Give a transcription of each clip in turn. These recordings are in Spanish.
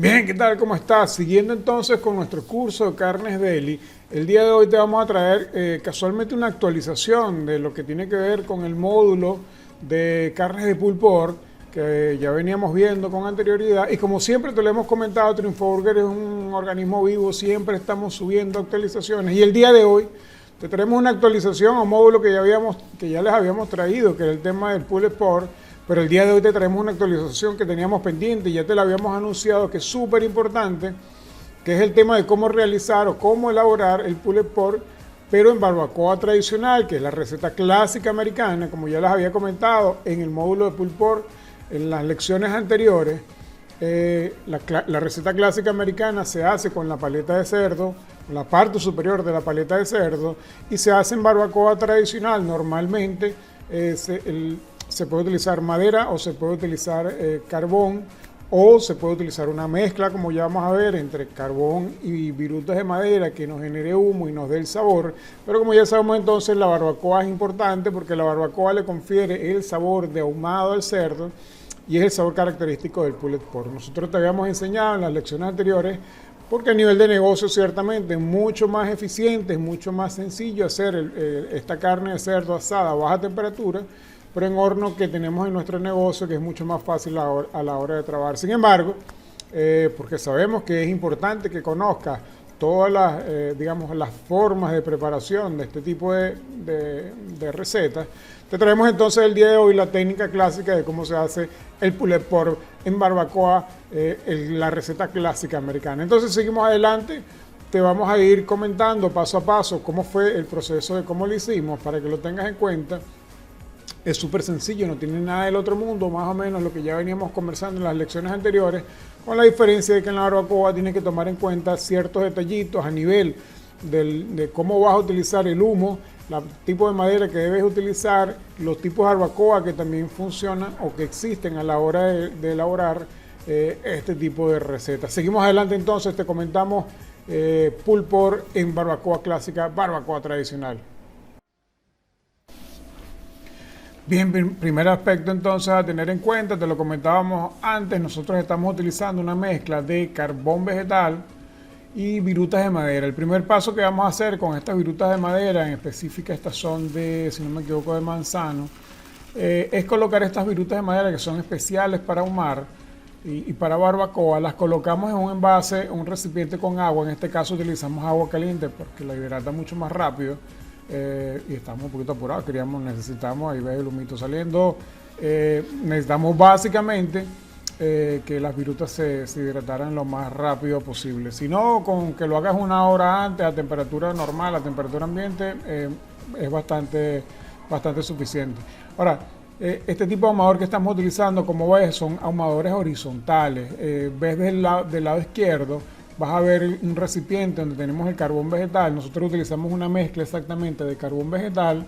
Bien, ¿qué tal? ¿Cómo estás? Siguiendo entonces con nuestro curso de Carnes Deli, el día de hoy te vamos a traer casualmente una actualización de lo que tiene que ver con el módulo de carnes de pulled pork que ya veníamos viendo con anterioridad y como siempre te lo hemos comentado, TriunfoBurger es un organismo vivo, siempre estamos subiendo actualizaciones y el día de hoy te traemos una actualización a un módulo que ya les habíamos traído, que era el tema del pulled pork. Pero el día de hoy te traemos una actualización que teníamos pendiente y ya te la habíamos anunciado, que es súper importante, que es el tema de cómo realizar o cómo elaborar el pulled pork, pero en barbacoa tradicional, que es la receta clásica americana, como ya les había comentado en el módulo de pulled pork, en las lecciones anteriores. La receta clásica americana se hace con la paleta de cerdo, la parte superior de la paleta de cerdo, y se hace en barbacoa tradicional. Normalmente se puede utilizar madera o se puede utilizar carbón o se puede utilizar una mezcla, como ya vamos a ver, entre carbón y virutas de madera que nos genere humo y nos dé el sabor. Pero como ya sabemos entonces, la barbacoa es importante porque la barbacoa le confiere el sabor de ahumado al cerdo y es el sabor característico del pulled pork. Nosotros te habíamos enseñado en las lecciones anteriores porque a nivel de negocio ciertamente es mucho más eficiente, es mucho más sencillo hacer esta carne de cerdo asada a baja temperatura, pero en horno que tenemos en nuestro negocio, que es mucho más fácil a la hora de trabajar. Sin embargo, porque sabemos que es importante que conozcas todas digamos, las formas de preparación de este tipo de recetas, te traemos entonces el día de hoy la técnica clásica de cómo se hace el pulled pork en barbacoa, la receta clásica americana. Entonces seguimos adelante. Te vamos a ir comentando paso a paso cómo fue el proceso de cómo lo hicimos para que lo tengas en cuenta. Es súper sencillo, no tiene nada del otro mundo, más o menos lo que ya veníamos conversando en las lecciones anteriores, con la diferencia de que en la barbacoa tienes que tomar en cuenta ciertos detallitos a nivel de cómo vas a utilizar el humo, el tipo de madera que debes utilizar, los tipos de barbacoa que también funcionan o que existen a la hora de elaborar este tipo de recetas. Seguimos adelante entonces, te comentamos pulled pork en barbacoa clásica, barbacoa tradicional. Bien, primer aspecto entonces a tener en cuenta, te lo comentábamos antes, nosotros estamos utilizando una mezcla de carbón vegetal y virutas de madera. El primer paso que vamos a hacer con estas virutas de madera, en específica estas son de, si no me equivoco, de manzano, es colocar estas virutas de madera que son especiales para ahumar y para barbacoa. Las colocamos en un envase, un recipiente con agua, en este caso utilizamos agua caliente porque la hidrata mucho más rápido. Y estamos un poquito apurados, necesitamos, ahí ves el humito saliendo, necesitamos básicamente que las virutas se hidrataran lo más rápido posible. Si no, con que lo hagas una hora antes a temperatura normal, a temperatura ambiente, es bastante suficiente. Ahora, este tipo de ahumador que estamos utilizando, como ves, son ahumadores horizontales. Ves del lado izquierdo, vas a ver un recipiente donde tenemos el carbón vegetal. Nosotros utilizamos una mezcla exactamente de carbón vegetal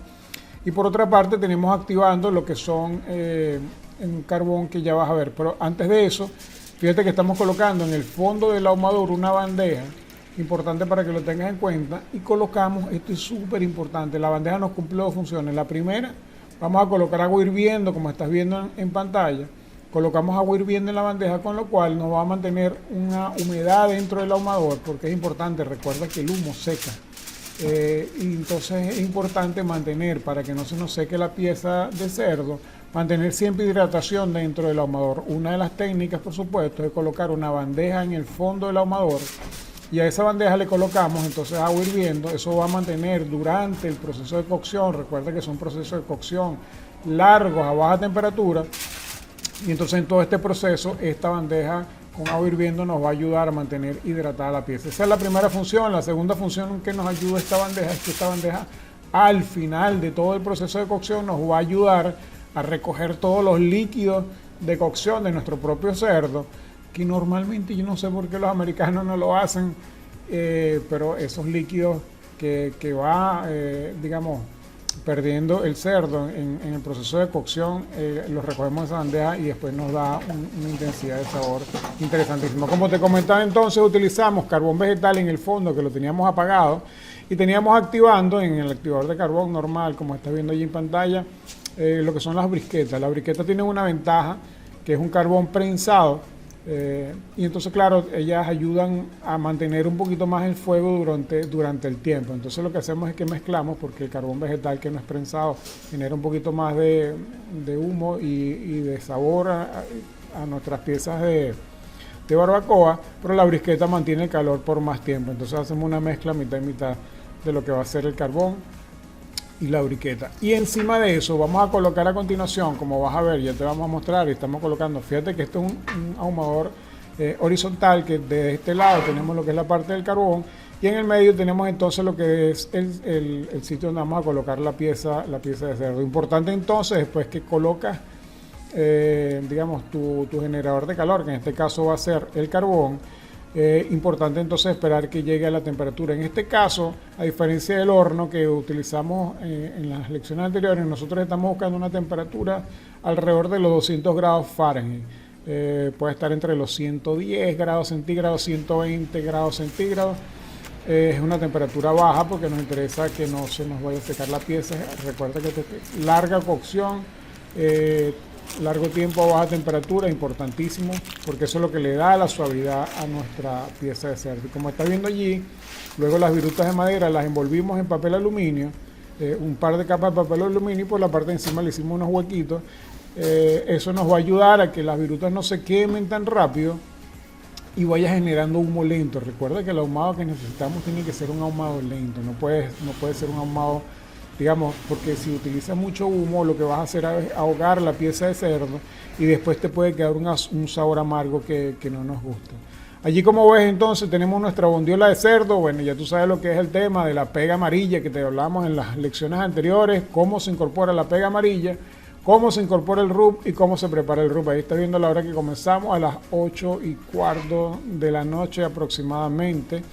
y por otra parte tenemos activando lo que son un carbón que ya vas a ver. Pero antes de eso, fíjate que estamos colocando en el fondo del ahumador una bandeja, importante para que lo tengas en cuenta, y colocamos, esto es súper importante, la bandeja nos cumple dos funciones. La primera, vamos a colocar agua hirviendo, como estás viendo en pantalla. Colocamos agua hirviendo en la bandeja, con lo cual nos va a mantener una humedad dentro del ahumador, porque es importante, recuerda que el humo seca. Y entonces es importante mantener, para que no se nos seque la pieza de cerdo, mantener siempre hidratación dentro del ahumador. Una de las técnicas, por supuesto, es colocar una bandeja en el fondo del ahumador y a esa bandeja le colocamos entonces agua hirviendo. Eso va a mantener durante el proceso de cocción, recuerda que son procesos de cocción largos a baja temperatura. Y entonces en todo este proceso, esta bandeja con agua hirviendo nos va a ayudar a mantener hidratada la pieza. Esa es la primera función. La segunda función que nos ayuda esta bandeja es que esta bandeja al final de todo el proceso de cocción nos va a ayudar a recoger todos los líquidos de cocción de nuestro propio cerdo, que normalmente yo no sé por qué los americanos no lo hacen, pero esos líquidos que va, digamos, perdiendo el cerdo en el proceso de cocción, los recogemos en esa bandeja y después nos da una intensidad de sabor interesantísima. Como te comentaba entonces, utilizamos carbón vegetal en el fondo, que lo teníamos apagado, y teníamos activando en el activador de carbón normal, como estás viendo allí en pantalla, lo que son las briquetas. Las briquetas tienen una ventaja, que es un carbón prensado, Y entonces, claro, ellas ayudan a mantener un poquito más el fuego durante el tiempo. Entonces lo que hacemos es que mezclamos, porque el carbón vegetal que no es prensado genera un poquito más de humo y de sabor a nuestras piezas de barbacoa, pero la brisqueta mantiene el calor por más tiempo. Entonces hacemos una mezcla mitad y mitad de lo que va a ser el carbón y la briqueta. Y encima de eso vamos a colocar a continuación, como vas a ver, ya te vamos a mostrar, y estamos colocando, fíjate que este es un ahumador horizontal, que de este lado tenemos lo que es la parte del carbón, y en el medio tenemos entonces lo que es el sitio donde vamos a colocar la pieza de cerdo. Importante entonces, después que colocas digamos tu generador de calor, que en este caso va a ser el carbón, importante entonces esperar que llegue a la temperatura. En este caso, a diferencia del horno que utilizamos en las lecciones anteriores, nosotros estamos buscando una temperatura alrededor de los 200 grados Fahrenheit. Puede estar entre los 110 grados centígrados, 120 grados centígrados. Es una temperatura baja porque nos interesa que no se nos vaya a secar la pieza. Recuerda que larga cocción, largo tiempo a baja temperatura, importantísimo, porque eso es lo que le da la suavidad a nuestra pieza de cerdo. Y como está viendo allí, luego las virutas de madera las envolvimos en papel aluminio, un par de capas de papel aluminio, y por la parte de encima le hicimos unos huequitos. Eso nos va a ayudar a que las virutas no se quemen tan rápido y vaya generando humo lento. Recuerda que el ahumado que necesitamos tiene que ser un ahumado lento, no puede ser un ahumado, digamos, porque si utilizas mucho humo, lo que vas a hacer es ahogar la pieza de cerdo y después te puede quedar un sabor amargo que no nos gusta. Allí, como ves, entonces tenemos nuestra bondiola de cerdo. Bueno, ya tú sabes lo que es el tema de la pega amarilla que te hablamos en las lecciones anteriores, cómo se incorpora la pega amarilla, cómo se incorpora el rub y cómo se prepara el rub. Ahí estás viendo la hora que comenzamos, a las 8:15 de la noche aproximadamente.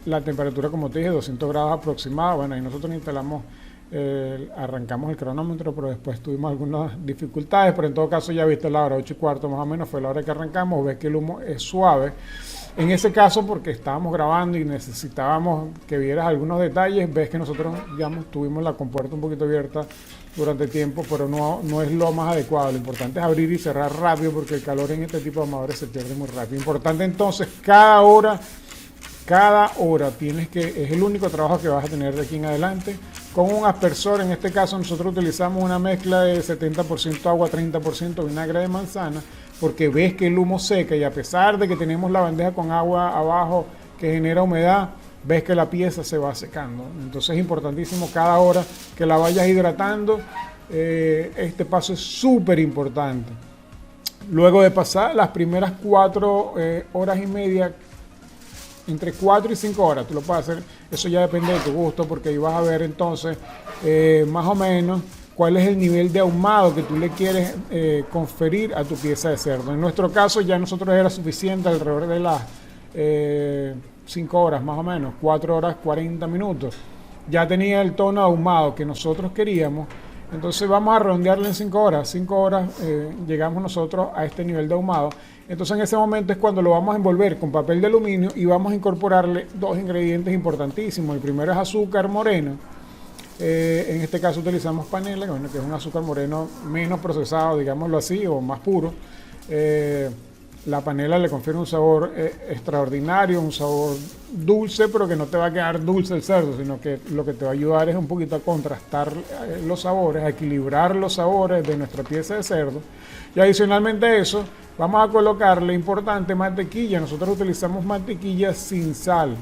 La temperatura, como te dije, 200 grados aproximados. Bueno, ahí nosotros instalamos, arrancamos el cronómetro, pero después tuvimos algunas dificultades, pero en todo caso ya viste la hora, 8:15 más o menos fue la hora que arrancamos. Ves que el humo es suave. En ese caso, porque estábamos grabando y necesitábamos que vieras algunos detalles, ves que nosotros, digamos, tuvimos la compuerta un poquito abierta durante el tiempo, pero no es lo más adecuado. Lo importante es abrir y cerrar rápido, porque el calor en este tipo de ahumadores se pierde muy rápido. Importante entonces, cada hora es el único trabajo que vas a tener de aquí en adelante, con un aspersor. En este caso nosotros utilizamos una mezcla de 70% agua, 30% vinagre de manzana, porque ves que el humo seca, y a pesar de que tenemos la bandeja con agua abajo que genera humedad, ves que la pieza se va secando. Entonces es importantísimo cada hora que la vayas hidratando. Este paso es súper importante. Luego de pasar las primeras 4 horas y media, entre 4 y 5 horas, tú lo puedes hacer, eso ya depende de tu gusto, porque ahí vas a ver entonces más o menos cuál es el nivel de ahumado que tú le quieres conferir a tu pieza de cerdo. En nuestro caso ya nosotros era suficiente alrededor de las 5 horas más o menos, 4 horas 40 minutos. Ya tenía el tono ahumado que nosotros queríamos. Entonces vamos a redondearlo en 5 horas. 5 horas llegamos nosotros a este nivel de ahumado. Entonces en ese momento es cuando lo vamos a envolver con papel de aluminio y vamos a incorporarle 2 ingredientes importantísimos. El primero es azúcar moreno. En este caso utilizamos panela, bueno, que es un azúcar moreno menos procesado, digámoslo así, o más puro. La panela le confiere un sabor extraordinario, un sabor dulce, pero que no te va a quedar dulce el cerdo, sino que lo que te va a ayudar es un poquito a contrastar los sabores, a equilibrar los sabores de nuestra pieza de cerdo. Y adicionalmente a eso, vamos a colocarle, importante, mantequilla. Nosotros utilizamos mantequilla sin sal,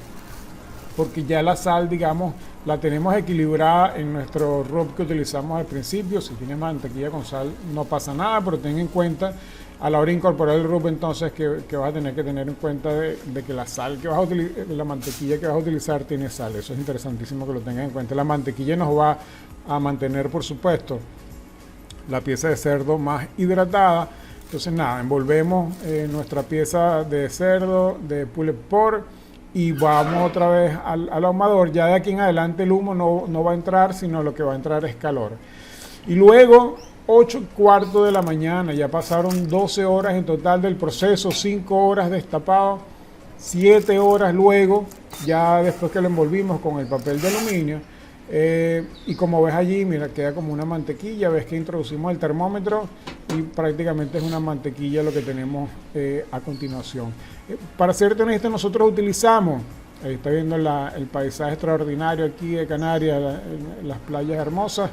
porque ya la sal, digamos, la tenemos equilibrada en nuestro rub que utilizamos al principio. Si tienes mantequilla con sal no pasa nada, pero ten en cuenta a la hora de incorporar el rub entonces que vas a tener que tener en cuenta de que la sal que vas a utilizar, la mantequilla que vas a utilizar tiene sal. Eso es interesantísimo que lo tengas en cuenta. La mantequilla nos va a mantener, por supuesto, la pieza de cerdo más hidratada. Entonces nada, envolvemos nuestra pieza de cerdo de pulled pork y vamos otra vez al ahumador. Ya de aquí en adelante el humo no va a entrar, sino lo que va a entrar es calor. Y luego 8:15 de la mañana, ya pasaron 12 horas en total del proceso, 5 horas destapado, 7 horas luego, ya después que lo envolvimos con el papel de aluminio. Y como ves allí, mira, queda como una mantequilla. Ves que introducimos el termómetro y prácticamente es una mantequilla lo que tenemos a continuación. Para serte honesto, nosotros utilizamos, ahí está viendo el paisaje extraordinario aquí de Canarias, las playas hermosas.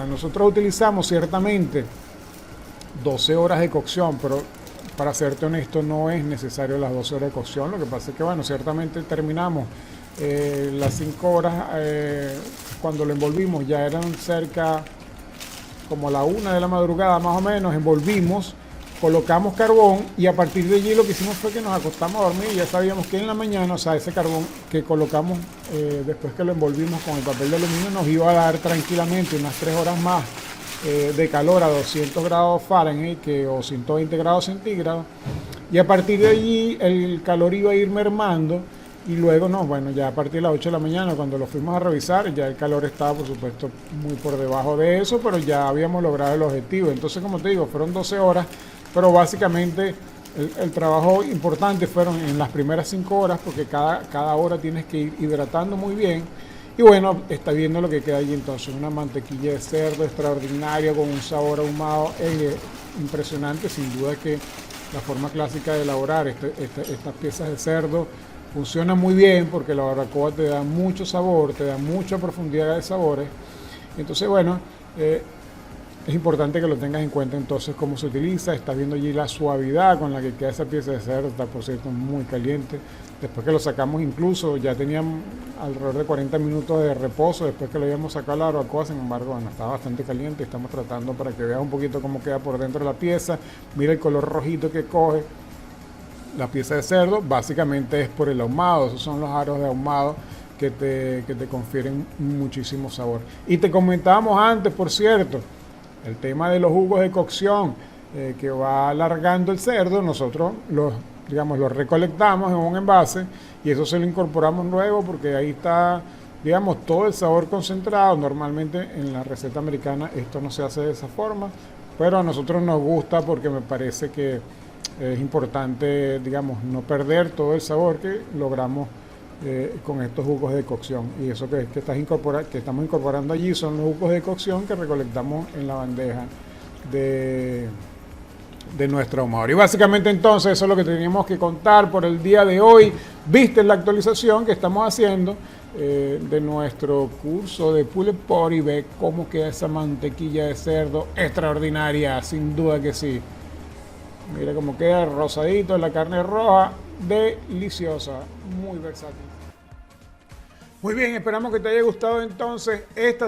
Nosotros utilizamos ciertamente 12 horas de cocción, pero para serte honesto no es necesario las 12 horas de cocción. Lo que pasa es que, bueno, ciertamente terminamos las 5 horas, cuando lo envolvimos ya eran cerca como la 1 de la madrugada más o menos, envolvimos, colocamos carbón y a partir de allí lo que hicimos fue que nos acostamos a dormir y ya sabíamos que en la mañana, o sea, ese carbón que colocamos después que lo envolvimos con el papel de aluminio nos iba a dar tranquilamente unas 3 horas más de calor a 200 grados Fahrenheit o 120 grados centígrados, y a partir de allí el calor iba a ir mermando y luego ya a partir de las 8 de la mañana cuando lo fuimos a revisar ya el calor estaba por supuesto muy por debajo de eso, pero ya habíamos logrado el objetivo. Entonces, como te digo, fueron 12 horas, pero básicamente el trabajo importante fueron en las primeras 5 horas, porque cada hora tienes que ir hidratando muy bien. Y bueno, está viendo lo que queda allí entonces, una mantequilla de cerdo extraordinaria con un sabor ahumado impresionante. Sin duda que la forma clásica de elaborar estas piezas de cerdo funciona muy bien porque la barbacoa te da mucho sabor, te da mucha profundidad de sabores. Entonces, bueno, es importante que lo tengas en cuenta entonces cómo se utiliza. Estás viendo allí la suavidad con la que queda esa pieza de cerdo, está por cierto muy caliente. Después que lo sacamos incluso ya tenían alrededor de 40 minutos de reposo después que lo habíamos sacado a la barbacoa. Sin embargo, bueno, estaba bastante caliente. Estamos tratando para que veas un poquito cómo queda por dentro de la pieza. Mira el color rojito que coge la pieza de cerdo. Básicamente es por el ahumado. Esos son los aros de ahumado que te confieren muchísimo sabor. Y te comentábamos antes, por cierto, el tema de los jugos de cocción que va alargando el cerdo. Nosotros los recolectamos en un envase y eso se lo incorporamos luego porque ahí está, todo el sabor concentrado. Normalmente en la receta americana esto no se hace de esa forma, pero a nosotros nos gusta porque me parece que es importante, no perder todo el sabor que logramos con estos jugos de cocción. Y eso que estamos incorporando allí son los jugos de cocción que recolectamos en la bandeja de nuestro ahumador. Y básicamente entonces eso es lo que teníamos que contar por el día de hoy. Viste la actualización que estamos haciendo de nuestro curso de Pulled Pork y ve cómo queda esa mantequilla de cerdo extraordinaria, sin duda que sí. Mira cómo queda rosadito, la carne roja, deliciosa, muy versátil. Muy bien, esperamos que te haya gustado entonces esta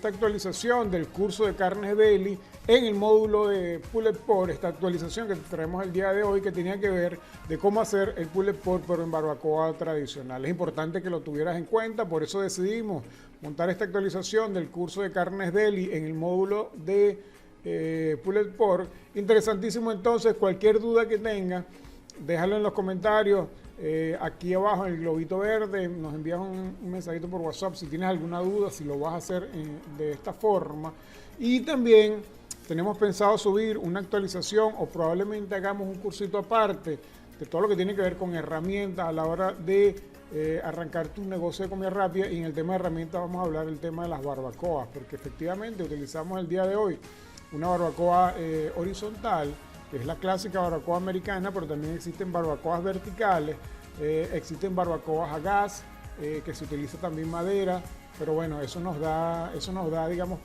actualización del curso de carnes deli en el módulo de Pulled Pork, esta actualización que traemos el día de hoy que tenía que ver de cómo hacer el Pulled Pork pero en barbacoa tradicional. Es importante que lo tuvieras en cuenta, por eso decidimos montar esta actualización del curso de carnes deli en el módulo de Pulled Pork. Interesantísimo entonces, cualquier duda que tengas, déjalo en los comentarios. Aquí abajo en el globito verde nos envías un mensajito por WhatsApp si tienes alguna duda, si lo vas a hacer de esta forma. Y también tenemos pensado subir una actualización o probablemente hagamos un cursito aparte de todo lo que tiene que ver con herramientas a la hora de arrancar tu negocio de comida rápida. Y en el tema de herramientas vamos a hablar del tema de las barbacoas, porque efectivamente utilizamos el día de hoy una barbacoa horizontal, que es la clásica barbacoa americana, pero también existen barbacoas verticales, existen barbacoas a gas, que se utiliza también madera, pero bueno, eso nos da,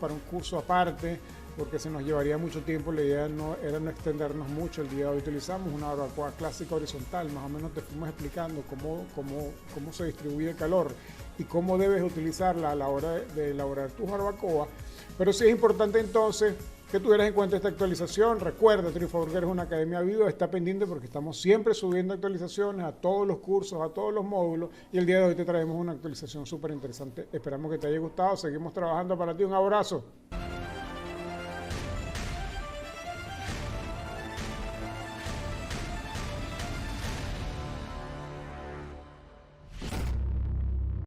para un curso aparte, porque se nos llevaría mucho tiempo. La idea era no extendernos mucho. El día de hoy utilizamos una barbacoa clásica horizontal, más o menos te fuimos explicando cómo se distribuye el calor y cómo debes utilizarla a la hora de elaborar tus barbacoas. Pero sí es importante entonces que tuvieras en cuenta esta actualización. Recuerda, Triforger es una academia viva, está pendiente porque estamos siempre subiendo actualizaciones a todos los cursos, a todos los módulos, y el día de hoy te traemos una actualización súper interesante. Esperamos que te haya gustado, seguimos trabajando para ti. Un abrazo.